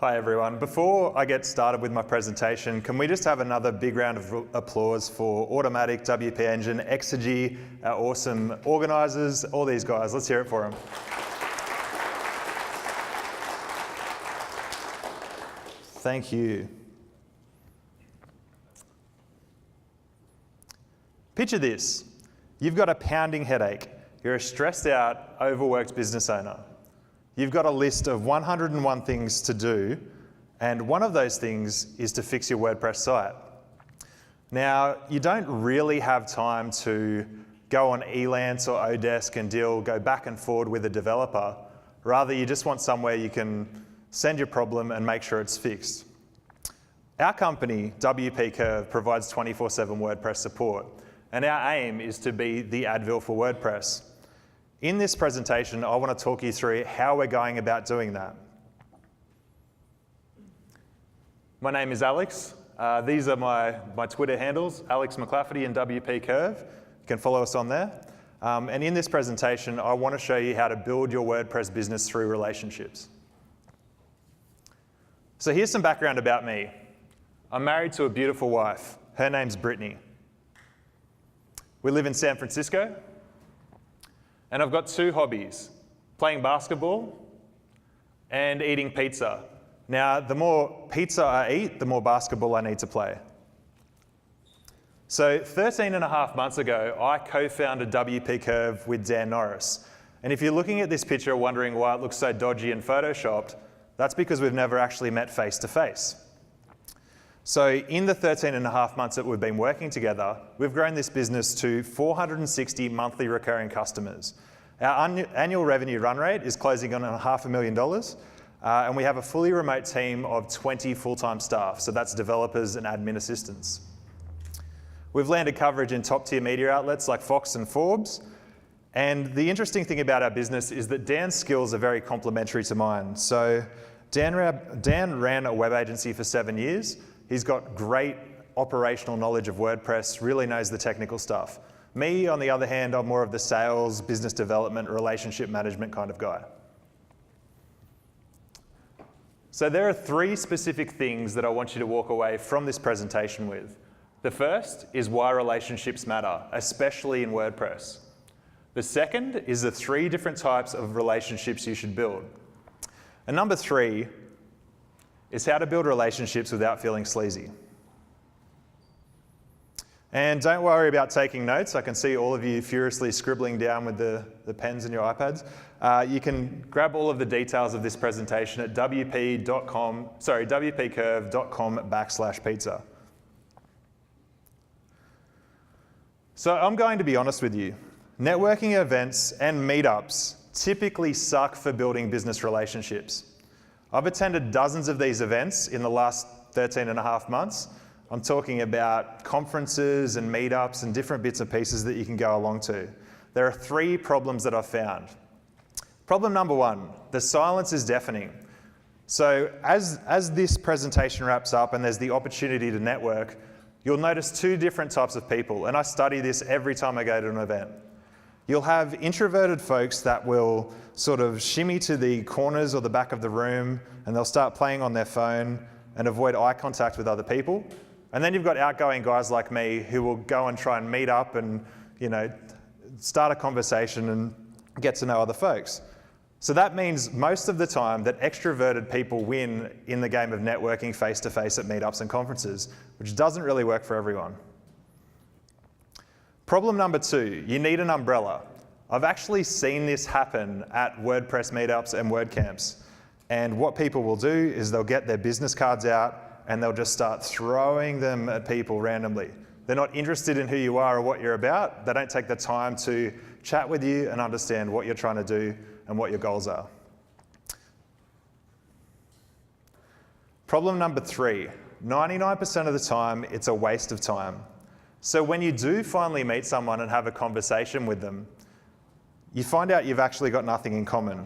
Hi everyone. Before I get started with my presentation, can we just have another big round of applause for Automatic, WP Engine, Exergy, our awesome organisers, all these guys. Let's hear it for them. Thank you. Picture this. You've got a pounding headache. You're a stressed out, overworked business owner. You've got a list of 101 things to do, and one of those things is to fix your WordPress site. Now, you don't really have time to go on Elance or Odesk and go back and forward with a developer. Rather, you just want somewhere you can send your problem and make sure it's fixed. Our company, WP Curve, provides 24/7 WordPress support, and our aim is to be the Advil for WordPress. In this presentation, I want to talk you through how we're going about doing that. My name is Alex. These are my Twitter handles, Alex McLafferty and WP Curve. You can follow us on there. And in this presentation, I want to show you how to build your WordPress business through relationships. So here's some background about me. I'm married to a beautiful wife. Her name's Brittany. We live in San Francisco. And I've got two hobbies, playing basketball and eating pizza. Now, the more pizza I eat, the more basketball I need to play. So 13.5 months ago, I co-founded WP Curve with Dan Norris. And if you're looking at this picture wondering why it looks so dodgy and photoshopped, that's because we've never actually met face to face. So in the 13.5 months that we've been working together, we've grown this business to 460 monthly recurring customers. Our annual revenue run rate is closing on $500,000, and we have a fully remote team of 20 full-time staff, so that's developers and admin assistants. We've landed coverage in top-tier media outlets like Fox and Forbes, and the interesting thing about our business is that Dan's skills are very complementary to mine. So Dan ran a web agency for 7 years. He's got great operational knowledge of WordPress, really knows the technical stuff. Me, on the other hand, I'm more of the sales, business development, relationship management kind of guy. So there are 3 specific things that I want you to walk away from this presentation with. The first is why relationships matter, especially in WordPress. The second is the 3 different types of relationships you should build. And number 3 is how to build relationships without feeling sleazy. And don't worry about taking notes. I can see all of you furiously scribbling down with the pens in your iPads. You can grab all of the details of this presentation at wpcurve.com/pizza. So I'm going to be honest with you. Networking events and meetups typically suck for building business relationships. I've attended dozens of these events in the last 13.5 months. I'm talking about conferences and meetups and different bits and pieces that you can go along to. There are 3 problems that I've found. Problem number 1, the silence is deafening. So as this presentation wraps up and there's the opportunity to network, you'll notice 2 different types of people, and I study this every time I go to an event. You'll have introverted folks that will sort of shimmy to the corners or the back of the room, and they'll start playing on their phone and avoid eye contact with other people. And then you've got outgoing guys like me who will go and try and meet up and, start a conversation and get to know other folks. So that means most of the time that extroverted people win in the game of networking face-to-face at meetups and conferences, which doesn't really work for everyone. Problem number 2, you need an umbrella. I've actually seen this happen at WordPress meetups and WordCamps. And what people will do is they'll get their business cards out and they'll just start throwing them at people randomly. They're not interested in who you are or what you're about. They don't take the time to chat with you and understand what you're trying to do and what your goals are. Problem number 3, 99% of the time, it's a waste of time. So when you do finally meet someone and have a conversation with them, you find out you've actually got nothing in common.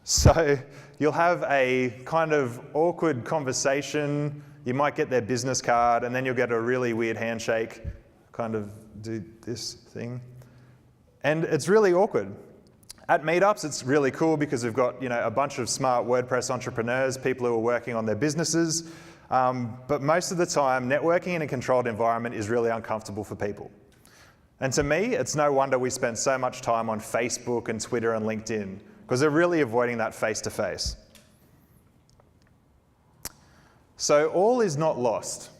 So you'll have a kind of awkward conversation, you might get their business card, and then you'll get a really weird handshake, kind of do this thing. And it's really awkward. At meetups, it's really cool because we've got a bunch of smart WordPress entrepreneurs, people who are working on their businesses. But most of the time, networking in a controlled environment is really uncomfortable for people. And to me, it's no wonder we spend so much time on Facebook and Twitter and LinkedIn, because they're really avoiding that face-to-face. So all is not lost.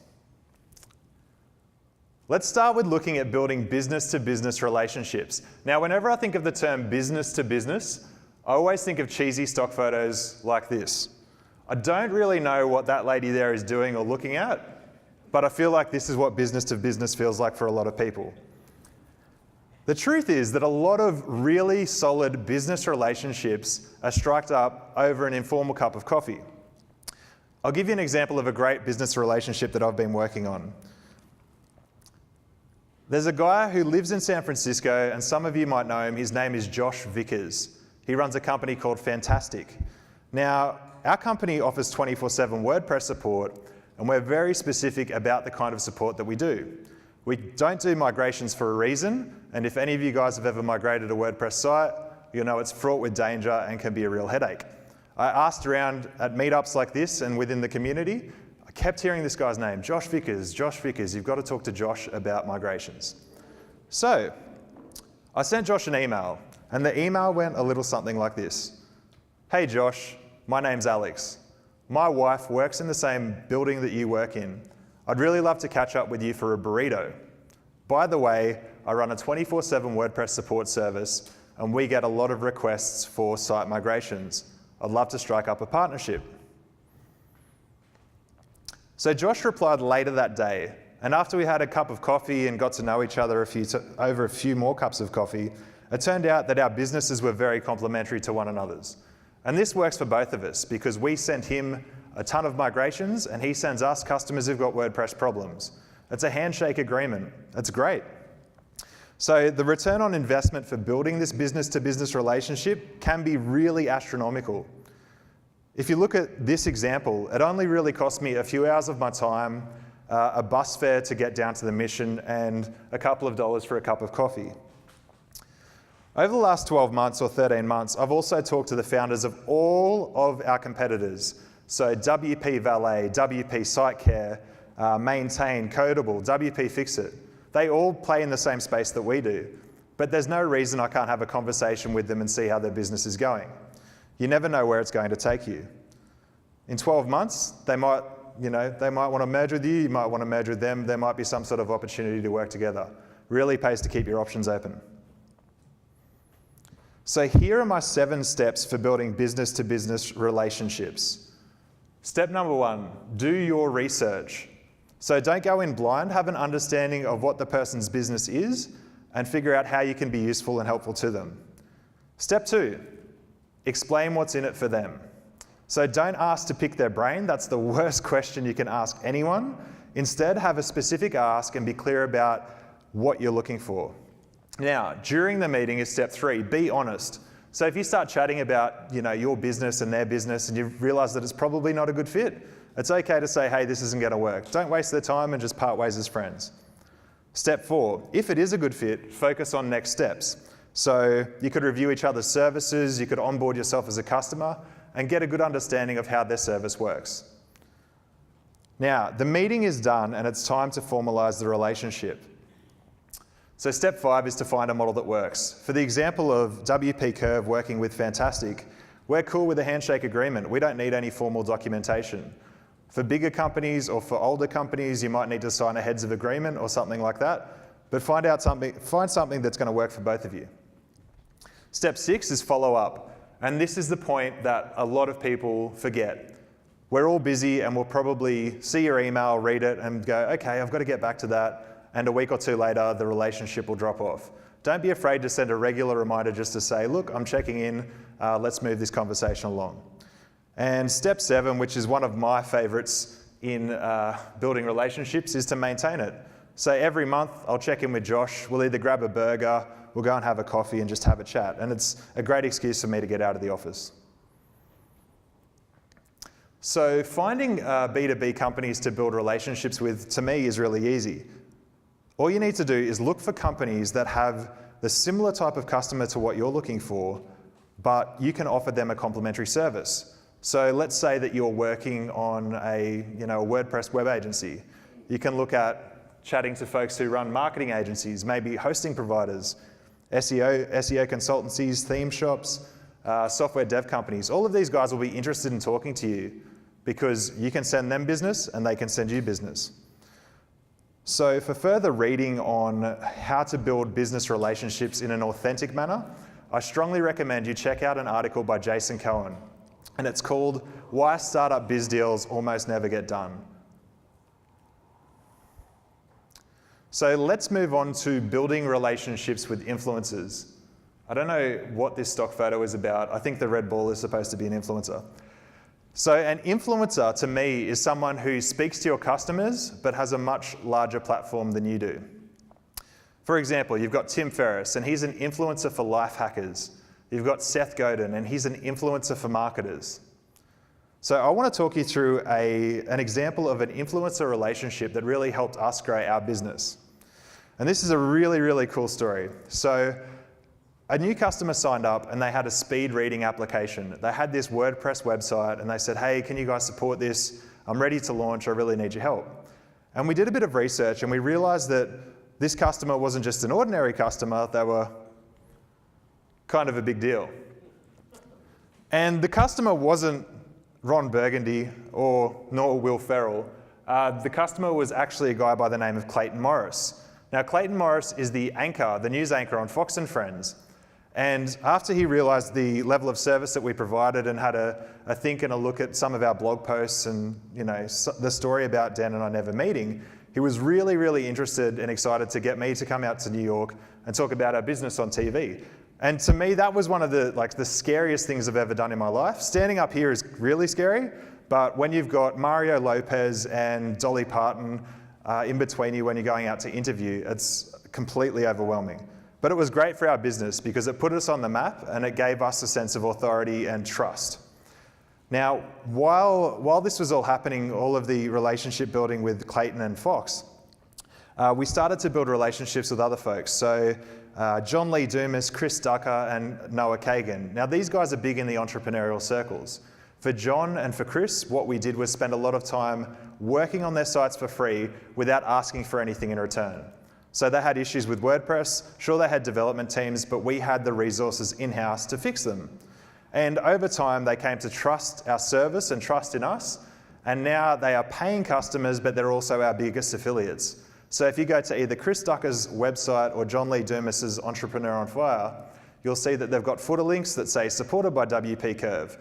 Let's start with looking at building business-to-business relationships. Now, whenever I think of the term business-to-business, I always think of cheesy stock photos like this. I don't really know what that lady there is doing or looking at, but I feel like this is what business-to-business feels like for a lot of people. The truth is that a lot of really solid business relationships are struck up over an informal cup of coffee. I'll give you an example of a great business relationship that I've been working on. There's a guy who lives in San Francisco, and some of you might know him. His name is Josh Vickers. He runs a company called Fantastic. Now, our company offers 24/7 WordPress support, and we're very specific about the kind of support that we do. We don't do migrations for a reason, and if any of you guys have ever migrated a WordPress site, you'll know it's fraught with danger and can be a real headache. I asked around at meetups like this and within the community, I kept hearing this guy's name, Josh Vickers, you've got to talk to Josh about migrations. So I sent Josh an email, and the email went a little something like this. Hey Josh, my name's Alex. My wife works in the same building that you work in. I'd really love to catch up with you for a burrito. By the way, I run a 24/7 WordPress support service, and we get a lot of requests for site migrations. I'd love to strike up a partnership. So Josh replied later that day, and after we had a cup of coffee and got to know each other over a few more cups of coffee, it turned out that our businesses were very complementary to one another's. And this works for both of us because we sent him a ton of migrations and he sends us customers who've got WordPress problems. It's a handshake agreement. It's great. So the return on investment for building this business-to-business relationship can be really astronomical. If you look at this example, it only really cost me a few hours of my time, a bus fare to get down to the mission, and a couple of dollars for a cup of coffee. Over the last 12 months or 13 months, I've also talked to the founders of all of our competitors. So WP Valet, WP SiteCare, Maintain, Codable, WP Fixit. They all play in the same space that we do, but there's no reason I can't have a conversation with them and see how their business is going. You never know where it's going to take you. In 12 months, they might want to merge with you, you might want to merge with them, there might be some sort of opportunity to work together. Really pays to keep your options open. So here are my 7 steps for building business-to-business relationships. Step number 1, do your research. So don't go in blind, have an understanding of what the person's business is and figure out how you can be useful and helpful to them. Step 2, explain what's in it for them. So don't ask to pick their brain, that's the worst question you can ask anyone. Instead, have a specific ask and be clear about what you're looking for. Now, during the meeting is step 3, be honest. So if you start chatting about your business and their business and you realise that it's probably not a good fit, it's okay to say, hey, this isn't going to work. Don't waste their time and just part ways as friends. Step 4, if it is a good fit, focus on next steps. So you could review each other's services, you could onboard yourself as a customer and get a good understanding of how their service works. Now, the meeting is done and it's time to formalise the relationship. So step 5 is to find a model that works. For the example of WP Curve working with Fantastic, we're cool with a handshake agreement. We don't need any formal documentation. For bigger companies or for older companies, you might need to sign a heads of agreement or something like that, but find something that's going to work for both of you. Step 6 is follow up, and this is the point that a lot of people forget. We're all busy and we'll probably see your email, read it and go, okay, I've got to get back to that, and a week or 2 later, the relationship will drop off. Don't be afraid to send a regular reminder just to say, look, I'm checking in, let's move this conversation along. And step 7, which is one of my favorites in building relationships, is to maintain it. So every month I'll check in with Josh, we'll either grab a burger, we'll go and have a coffee and just have a chat. And it's a great excuse for me to get out of the office. So finding B2B companies to build relationships with, to me, is really easy. All you need to do is look for companies that have the similar type of customer to what you're looking for, but you can offer them a complimentary service. So let's say that you're working on a WordPress web agency. You can look at chatting to folks who run marketing agencies, maybe hosting providers, SEO consultancies, theme shops, software dev companies. All of these guys will be interested in talking to you because you can send them business and they can send you business. So for further reading on how to build business relationships in an authentic manner, I strongly recommend you check out an article by Jason Cohen, and it's called Why Startup Biz Deals Almost Never Get Done. So let's move on to building relationships with influencers. I don't know what this stock photo is about. I think the red ball is supposed to be an influencer. So an influencer to me is someone who speaks to your customers but has a much larger platform than you do. For example, you've got Tim Ferriss, and he's an influencer for life hackers. You've got Seth Godin, and he's an influencer for marketers. So I want to talk you through an example of an influencer relationship that really helped us grow our business. And this is a really, really cool story. So a new customer signed up and they had a speed reading application. They had this WordPress website and they said, hey, can you guys support this? I'm ready to launch, I really need your help. And we did a bit of research and we realized that this customer wasn't just an ordinary customer, they were kind of a big deal. And the customer wasn't Ron Burgundy nor Will Ferrell. The customer was actually a guy by the name of Clayton Morris. Now, Clayton Morris is the news anchor on Fox and Friends. And after he realized the level of service that we provided and had a think and a look at some of our blog posts and the story about Dan and I never meeting, he was really, really interested and excited to get me to come out to New York and talk about our business on TV. And to me, that was one of the scariest things I've ever done in my life. Standing up here is really scary, but when you've got Mario Lopez and Dolly Parton in between you when you're going out to interview, it's completely overwhelming. But it was great for our business because it put us on the map and it gave us a sense of authority and trust. Now, while this was all happening, all of the relationship building with Clayton and Fox, we started to build relationships with other folks. So John Lee Dumas, Chris Ducker, and Noah Kagan. Now, these guys are big in the entrepreneurial circles. For John and for Chris, what we did was spend a lot of time working on their sites for free without asking for anything in return. So they had issues with WordPress. Sure, they had development teams, but we had the resources in-house to fix them. And over time, they came to trust our service and trust in us. And now they are paying customers, but they're also our biggest affiliates. So if you go to either Chris Ducker's website or John Lee Dumas's Entrepreneur on Fire, you'll see that they've got footer links that say supported by WP Curve.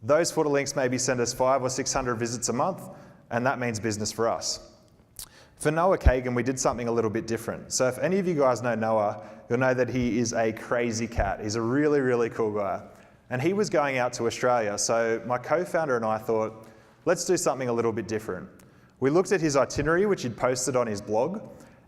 Those footer links maybe send us 500 or 600 visits a month, and that means business for us. For Noah Kagan, we did something a little bit different. So if any of you guys know Noah, you'll know that he is a crazy cat. He's a really, really cool guy. And he was going out to Australia. So my co-founder and I thought, let's do something a little bit different. We looked at his itinerary, which he'd posted on his blog.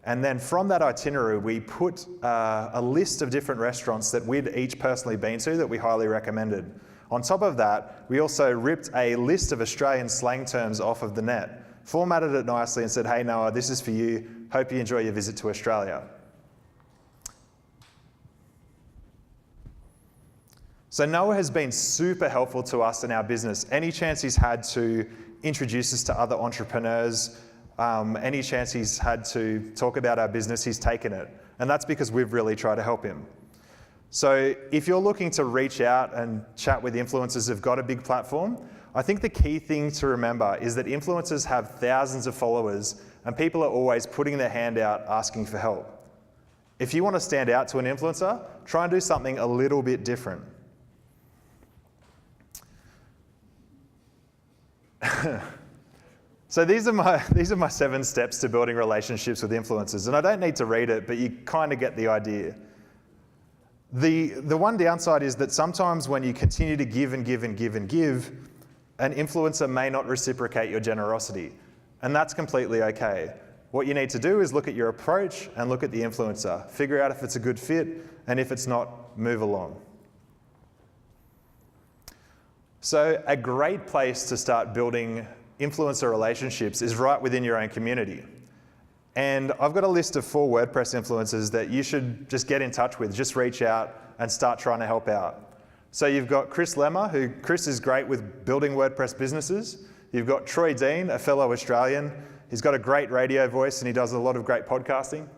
And then from that itinerary, we put a list of different restaurants that we'd each personally been to that we highly recommended. On top of that, we also ripped a list of Australian slang terms off of the net, formatted it nicely and said, hey Noah, this is for you. Hope you enjoy your visit to Australia. So Noah has been super helpful to us in our business. Any chance he's had to introduce us to other entrepreneurs, any chance he's had to talk about our business, he's taken it. And that's because we've really tried to help him. So if you're looking to reach out and chat with influencers who've got a big platform, I think the key thing to remember is that influencers have thousands of followers and people are always putting their hand out asking for help. If you want to stand out to an influencer, try and do something a little bit different. So these are my 7 steps to building relationships with influencers, and I don't need to read it, but you kind of get the idea. The one downside is that sometimes when you continue to give and give and give and give, an influencer may not reciprocate your generosity, and that's completely okay. What you need to do is look at your approach and look at the influencer, figure out if it's a good fit, and if it's not, move along. So a great place to start building influencer relationships is right within your own community. And I've got a list of 4 WordPress influencers that you should just get in touch with, just reach out and start trying to help out. So you've got Chris Lemmer, Chris is great with building WordPress businesses. You've got Troy Dean, a fellow Australian. He's got a great radio voice and he does a lot of great podcasting.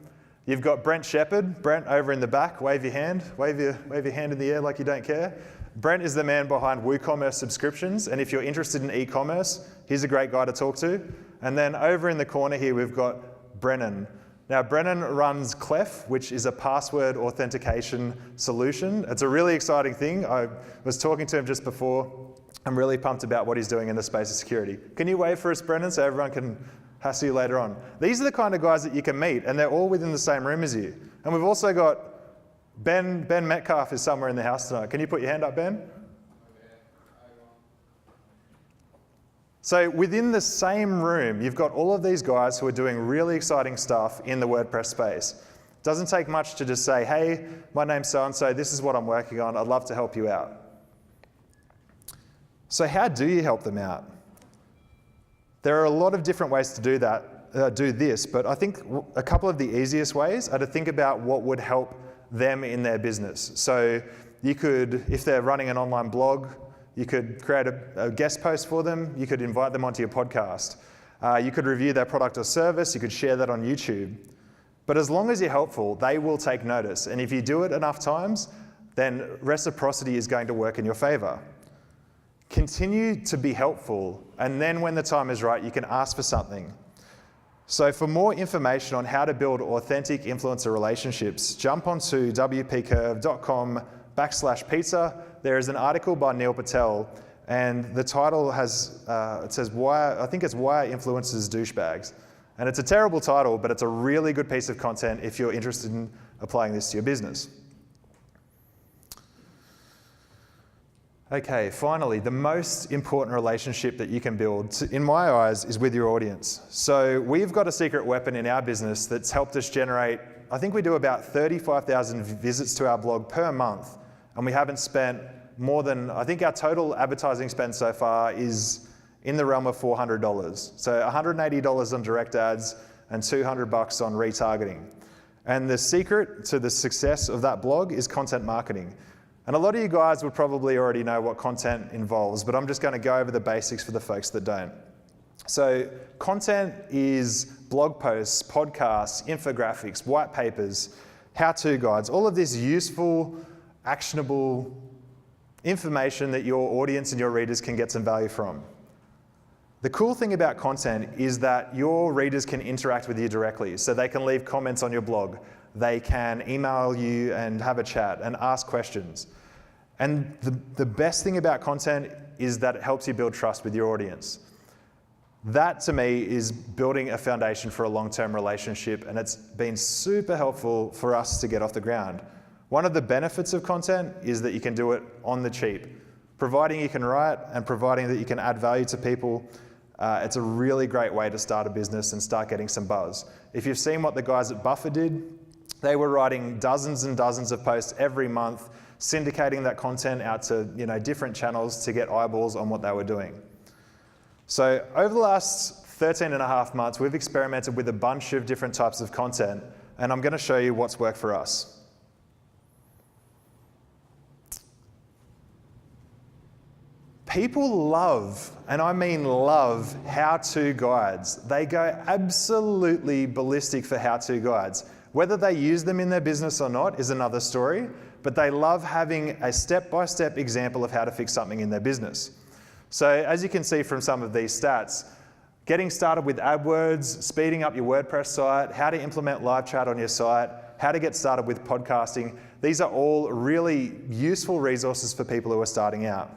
You've got Brent Shepherd. Brent, over in the back, wave your hand. Wave your hand in the air like you don't care. Brent is the man behind WooCommerce subscriptions, and if you're interested in e-commerce, he's a great guy to talk to. And then over in the corner here, we've got Brennan. Now, Brennan runs Clef, which is a password authentication solution. It's a really exciting thing. I was talking to him just before. I'm really pumped about what he's doing in the space of security. Can you wave for us, Brennan, so everyone can hassle you later on? These are the kind of guys that you can meet, and they're all within the same room as you. And we've also got Ben Metcalf is somewhere in the house tonight. Can you put your hand up, Ben? So within the same room, you've got all of these guys who are doing really exciting stuff in the WordPress space. It doesn't take much to just say, hey, my name's so-and-so, this is what I'm working on, I'd love to help you out. So how do you help them out? There are a lot of different ways to do this, but I think a couple of the easiest ways are to think about what would help them in their business. So you could, if they're running an online blog, you could create a guest post for them, you could invite them onto your podcast, you could review their product or service, you could share that on YouTube. But as long as you're helpful, they will take notice. And if you do it enough times, then reciprocity is going to work in your favor. Continue to be helpful, and then when the time is right, you can ask for something. So for more information on how to build authentic influencer relationships, jump onto wpcurve.com/pizza. There is an article by Neil Patel, and the title has, it says, why are influencers douchebags? And it's a terrible title, but it's a really good piece of content if you're interested in applying this to your business. Okay, finally, the most important relationship that you can build, in my eyes, is with your audience. So we've got a secret weapon in our business that's helped us generate, I think we do about 35,000 visits to our blog per month, and we haven't spent more than, I think our total advertising spend so far is in the realm of $400. So $180 on direct ads and $200 on retargeting. And the secret to the success of that blog is content marketing. And a lot of you guys would probably already know what content involves, but I'm just going to go over the basics for the folks that don't. So content is blog posts, podcasts, infographics, white papers, how-to guides, all of this useful, actionable information that your audience and your readers can get some value from. The cool thing about content is that your readers can interact with you directly, so they can leave comments on your blog. They can email you and have a chat and ask questions. And the best thing about content is that it helps you build trust with your audience. That, to me, is building a foundation for a long-term relationship, and it's been super helpful for us to get off the ground. One of the benefits of content is that you can do it on the cheap. Providing you can write and providing that you can add value to people, it's a really great way to start a business and start getting some buzz. If you've seen what the guys at Buffer did, they were writing dozens and dozens of posts every month, syndicating that content out to different channels to get eyeballs on what they were doing. So over the last 13 and a half months, we've experimented with a bunch of different types of content, and I'm going to show you what's worked for us. People love, and I mean love, how-to guides. They go absolutely ballistic for how-to guides. Whether they use them in their business or not is another story, but they love having a step-by-step example of how to fix something in their business. So as you can see from some of these stats, getting started with AdWords, speeding up your WordPress site, how to implement live chat on your site, how to get started with podcasting, these are all really useful resources for people who are starting out.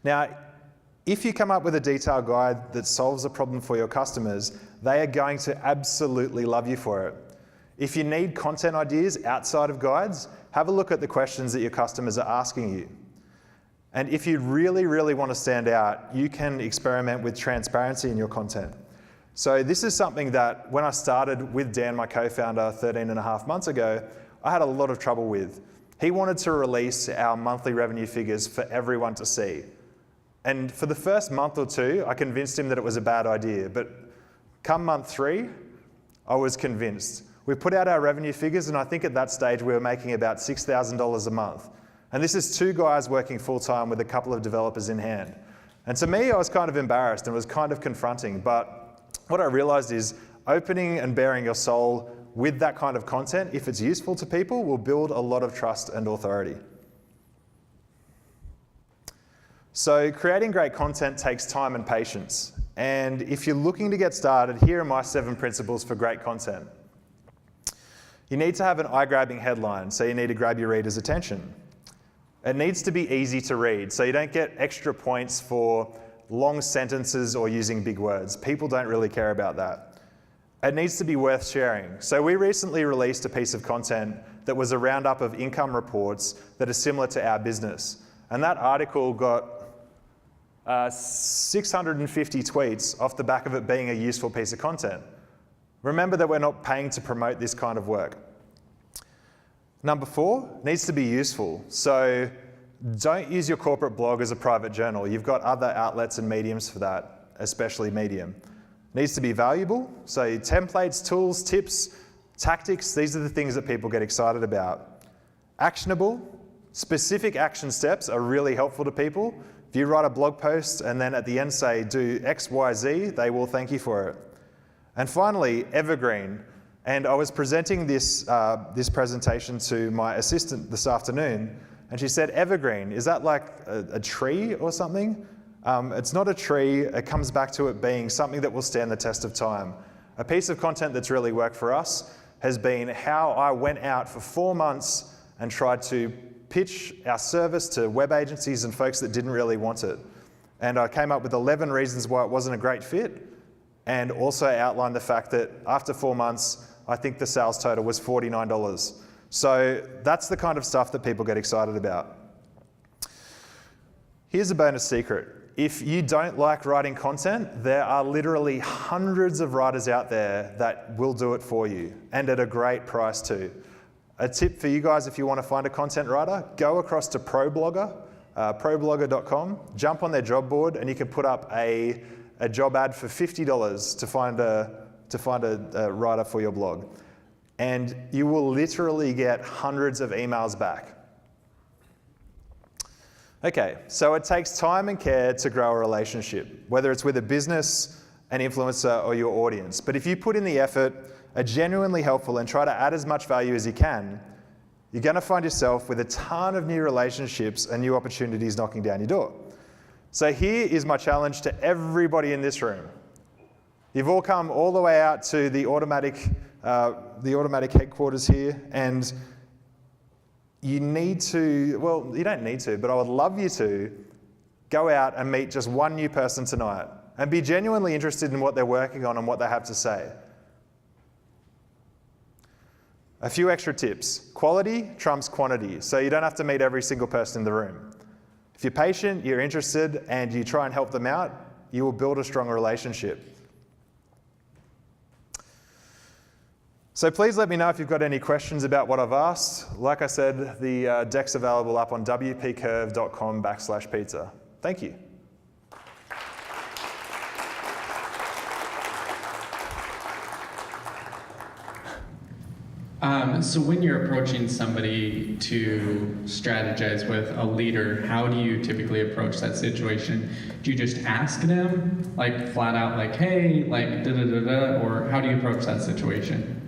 Now, if you come up with a detailed guide that solves a problem for your customers, they are going to absolutely love you for it. If you need content ideas outside of guides, have a look at the questions that your customers are asking you. And if you really, really want to stand out, you can experiment with transparency in your content. So this is something that when I started with Dan, my co-founder, 13 and a half months ago, I had a lot of trouble with. He wanted to release our monthly revenue figures for everyone to see. And for the first month or two, I convinced him that it was a bad idea. But come month 3, I was convinced. We put out our revenue figures, and I think at that stage we were making about $6,000 a month. And this is 2 guys working full-time with a couple of developers in hand. And to me, I was kind of embarrassed and was kind of confronting, but what I realized is opening and bearing your soul with that kind of content, if it's useful to people, will build a lot of trust and authority. So creating great content takes time and patience. And if you're looking to get started, here are my 7 principles for great content. You need to have an eye-grabbing headline, so you need to grab your reader's attention. It needs to be easy to read, so you don't get extra points for long sentences or using big words. People don't really care about that. It needs to be worth sharing. So we recently released a piece of content that was a roundup of income reports that are similar to our business. And that article got 650 tweets off the back of it being a useful piece of content. Remember that we're not paying to promote this kind of work. Number 4, needs to be useful. So don't use your corporate blog as a private journal. You've got other outlets and mediums for that, especially Medium. Needs to be valuable. So templates, tools, tips, tactics, these are the things that people get excited about. Actionable, specific action steps are really helpful to people. If you write a blog post and then at the end say, do X, Y, Z, they will thank you for it. And finally, evergreen. And I was presenting this presentation to my assistant this afternoon, and she said, evergreen, is that like a tree or something? It's not a tree, it comes back to it being something that will stand the test of time. A piece of content that's really worked for us has been how I went out for 4 months and tried to pitch our service to web agencies and folks that didn't really want it. And I came up with 11 reasons why it wasn't a great fit, and also outlined the fact that after 4 months, I think the sales total was $49. So that's the kind of stuff that people get excited about. Here's a bonus secret. If you don't like writing content, there are literally hundreds of writers out there that will do it for you, and at a great price too. A tip for you guys, if you want to find a content writer, go across to ProBlogger, ProBlogger.com, jump on their job board, and you can put up a job ad for $50 to find a writer for your blog. And you will literally get hundreds of emails back. Okay, so it takes time and care to grow a relationship, whether it's with a business, an influencer, or your audience. But if you put in the effort, are genuinely helpful, and try to add as much value as you can, you're going to find yourself with a ton of new relationships and new opportunities knocking down your door. So here is my challenge to everybody in this room. You've all come all the way out to the automatic headquarters here, and you need to, well, you don't need to, but I would love you to go out and meet just one new person tonight and be genuinely interested in what they're working on and what they have to say. A few extra tips. Quality trumps quantity, so you don't have to meet every single person in the room. If you're patient, you're interested, and you try and help them out, you will build a strong relationship. So please let me know if you've got any questions about what I've asked. Like I said, the deck's available up on wpcurve.com/pizza. Thank you. So when you're approaching somebody to strategize with a leader, how do you typically approach that situation? Do you just ask them, like flat out, like, hey, like da-da-da-da, or how do you approach that situation?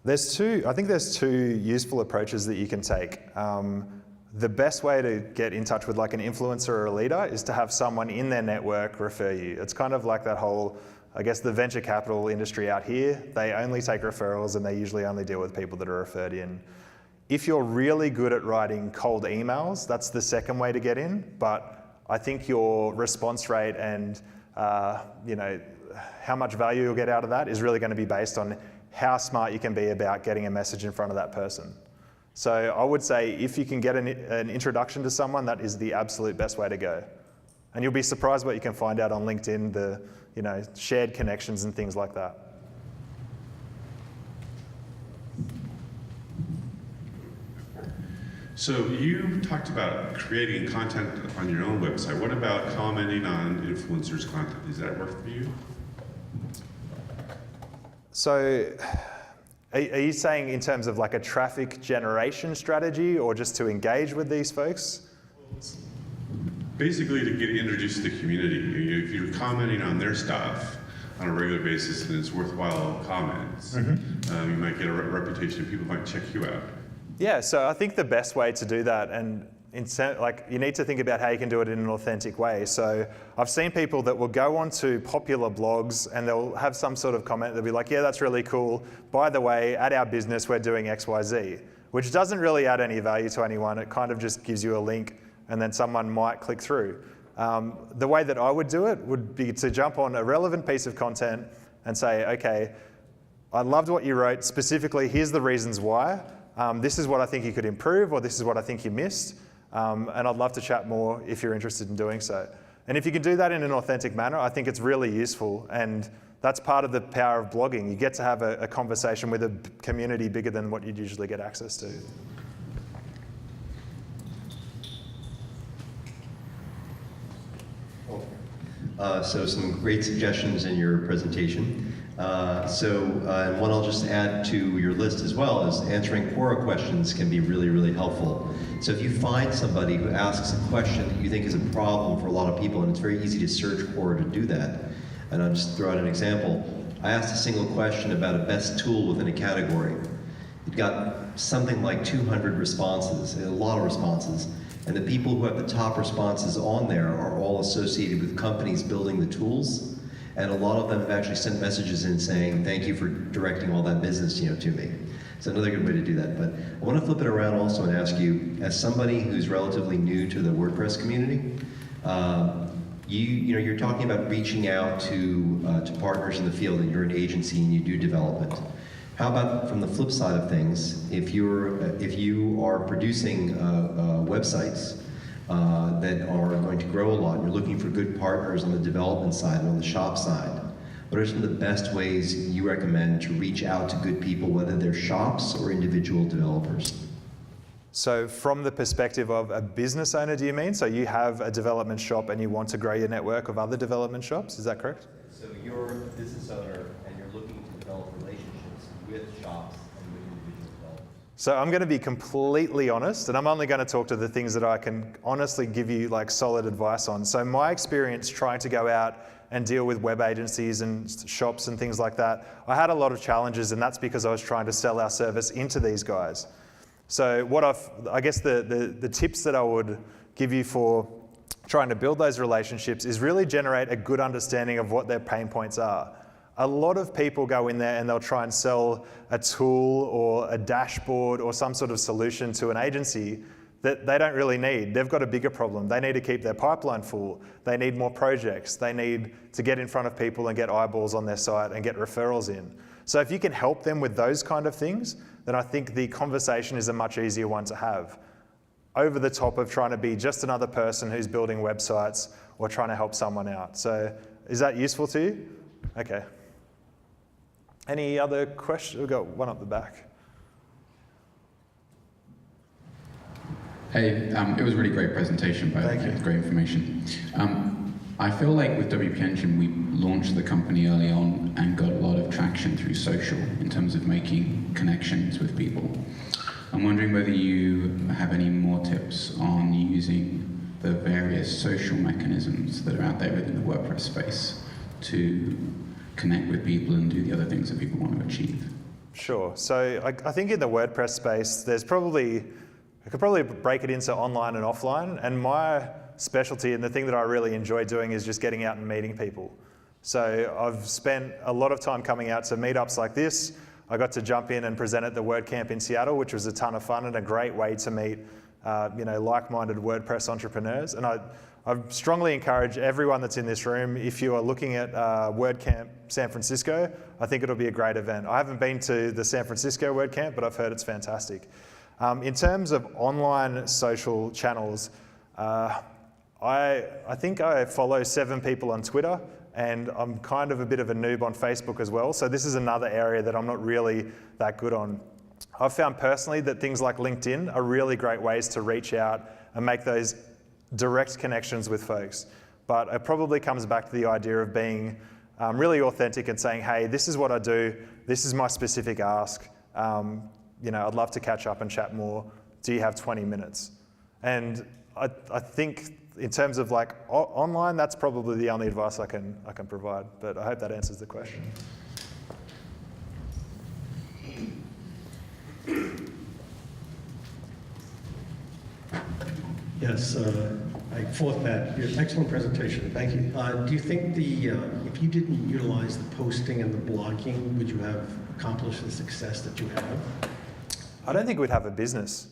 I think there's two useful approaches that you can take. The best way to get in touch with like an influencer or a leader is to have someone in their network refer you. It's kind of like that whole, I guess, the venture capital industry out here. They only take referrals, and they usually only deal with people that are referred in. If you're really good at writing cold emails, that's the second way to get in. But I think your response rate and how much value you'll get out of that is really going to be based on how smart you can be about getting a message in front of that person. So I would say if you can get an introduction to someone, that is the absolute best way to go. And you'll be surprised what you can find out on LinkedIn, the shared connections and things like that. So you talked about creating content on your own website. What about commenting on influencers' content? Does that work for you? So Are you saying in terms of like a traffic generation strategy or just to engage with these folks? Basically, to get introduced to the community. If you're commenting on their stuff on a regular basis and it's worthwhile comments, you might get a reputation. People might check you out. Yeah, so I think the best way to do that, and like you need to think about how you can do it in an authentic way. So I've seen people that will go onto popular blogs and they'll have some sort of comment. They'll be like, yeah, that's really cool. By the way, at our business, we're doing X, Y, Z, which doesn't really add any value to anyone. It kind of just gives you a link and then someone might click through. The way that I would do it would be to jump on a relevant piece of content and say, okay, I loved what you wrote. Specifically, here's the reasons why. This is what I think you could improve, or this is what I think you missed. And I'd love to chat more if you're interested in doing so. And if you can do that in an authentic manner, I think it's really useful. And that's part of the power of blogging. You get to have a conversation with a community bigger than what you'd usually get access to. So some great suggestions in your presentation. And one I'll just add to your list as well is answering Quora questions can be really, really helpful. So if you find somebody who asks a question that you think is a problem for a lot of people, and it's very easy to search Quora to do that, and I'll just throw out an example. I asked a single question about a best tool within a category. It got something like 200 responses, a lot of responses. And the people who have the top responses on there are all associated with companies building the tools. And a lot of them have actually sent messages in saying, thank you for directing all that business to me. It's another good way to do that. But I want to flip it around also and ask you, as somebody who's relatively new to the WordPress community, you're talking about reaching out to partners in the field, and you're an agency and you do development. How about from the flip side of things, if you are producing websites that are going to grow a lot, you're looking for good partners on the development side and on the shop side, what are some of the best ways you recommend to reach out to good people, whether they're shops or individual developers? So from the perspective of a business owner, do you mean? So you have a development shop and you want to grow your network of other development shops, is that correct? So you're a business owner and you're looking to develop relationships with shops and with individual developers. So I'm going to be completely honest, and I'm only going to talk to the things that I can honestly give you like solid advice on. So my experience trying to go out and deal with web agencies and shops and things like that, I had a lot of challenges, and that's because I was trying to sell our service into these guys. So I guess the tips that I would give you for trying to build those relationships is really generate a good understanding of what their pain points are. A lot of people go in there and they'll try and sell a tool or a dashboard or some sort of solution to an agency that they don't really need. They've got a bigger problem. They need to keep their pipeline full. They need more projects. They need to get in front of people and get eyeballs on their site and get referrals in. So if you can help them with those kind of things, then I think the conversation is a much easier one to have, over the top of trying to be just another person who's building websites or trying to help someone out. So is that useful to you? Okay. Any other questions? We've got one up the back. Hey, it was a really great presentation, by the way. Thank you. Great information. I feel like with WP Engine, we launched the company early on and got a lot of traction through social in terms of making connections with people. I'm wondering whether you have any more tips on using the various social mechanisms that are out there within the WordPress space to connect with people and do the other things that people want to achieve. Sure. So I think in the WordPress space, I could probably break it into online and offline. And my specialty and the thing that I really enjoy doing is just getting out and meeting people. So I've spent a lot of time coming out to meetups like this. I got to jump in and present at the WordCamp in Seattle, which was a ton of fun and a great way to meet like-minded WordPress entrepreneurs. And I strongly encourage everyone that's in this room, if you are looking at WordCamp San Francisco, I think it'll be a great event. I haven't been to the San Francisco WordCamp, but I've heard it's fantastic. In terms of online social channels, I think I follow 7 people on Twitter, and I'm kind of a bit of a noob on Facebook as well. So this is another area that I'm not really that good on. I've found personally that things like LinkedIn are really great ways to reach out and make those direct connections with folks. But it probably comes back to the idea of being really authentic and saying, hey, this is what I do, this is my specific ask, You know, I'd love to catch up and chat more. Do you have 20 minutes? And I think in terms of like online, that's probably the only advice I can provide. But I hope that answers the question. Yes, I fourth that. Excellent presentation. Thank you. Do you think if you didn't utilize the posting and the blogging, would you have accomplished the success that you have? I don't think we'd have a business.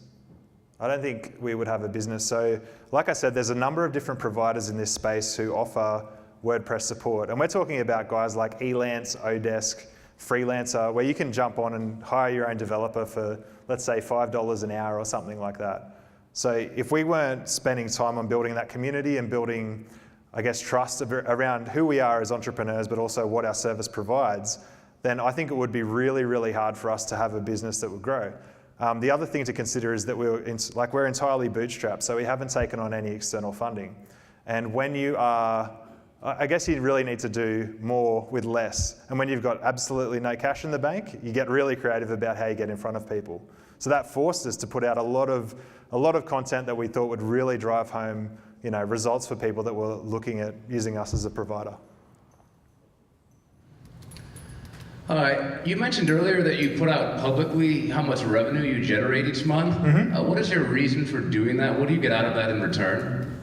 I don't think we would have a business. So, like I said, there's a number of different providers in this space who offer WordPress support. And we're talking about guys like Elance, Odesk, Freelancer, where you can jump on and hire your own developer for, let's say, $5 an hour or something like that. So if we weren't spending time on building that community and building, I guess, trust around who we are as entrepreneurs, but also what our service provides, then I think it would be really, really hard for us to have a business that would grow. The other thing to consider is that we're entirely bootstrapped, so we haven't taken on any external funding. And when you are, I guess you really need to do more with less. And when you've got absolutely no cash in the bank, you get really creative about how you get in front of people. So that forced us to put out a lot of content that we thought would really drive home, you know, results for people that were looking at using us as a provider. You mentioned earlier that you put out publicly how much revenue you generate each month. Mm-hmm. What is your reason for doing that? What do you get out of that in return?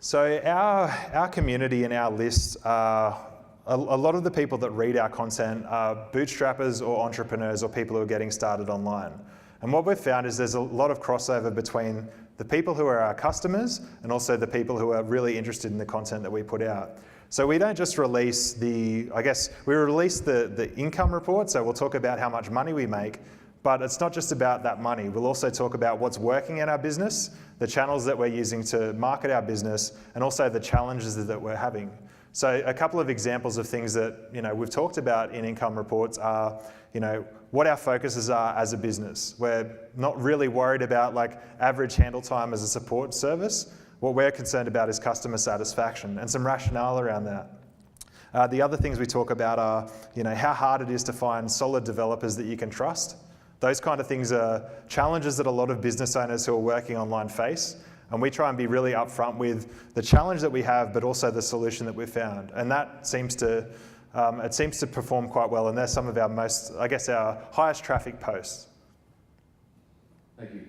So our community and our list are a lot of the people that read our content are bootstrappers or entrepreneurs or people who are getting started online. And what we've found is there's a lot of crossover between the people who are our customers and also the people who are really interested in the content that we put out. So we don't just release we release the income report, so we'll talk about how much money we make, but it's not just about that money. We'll also talk about what's working in our business, the channels that we're using to market our business, and also the challenges that we're having. So a couple of examples of things that, you know, we've talked about in income reports are, you know, what our focuses are as a business. We're not really worried about like average handle time as a support service. What we're concerned about is customer satisfaction and some rationale around that. The other things we talk about are, you know, how hard it is to find solid developers that you can trust. Those kind of things are challenges that a lot of business owners who are working online face. And we try and be really upfront with the challenge that we have, but also the solution that we've found. And that seems to perform quite well. And they're some of our our highest traffic posts. Thank you.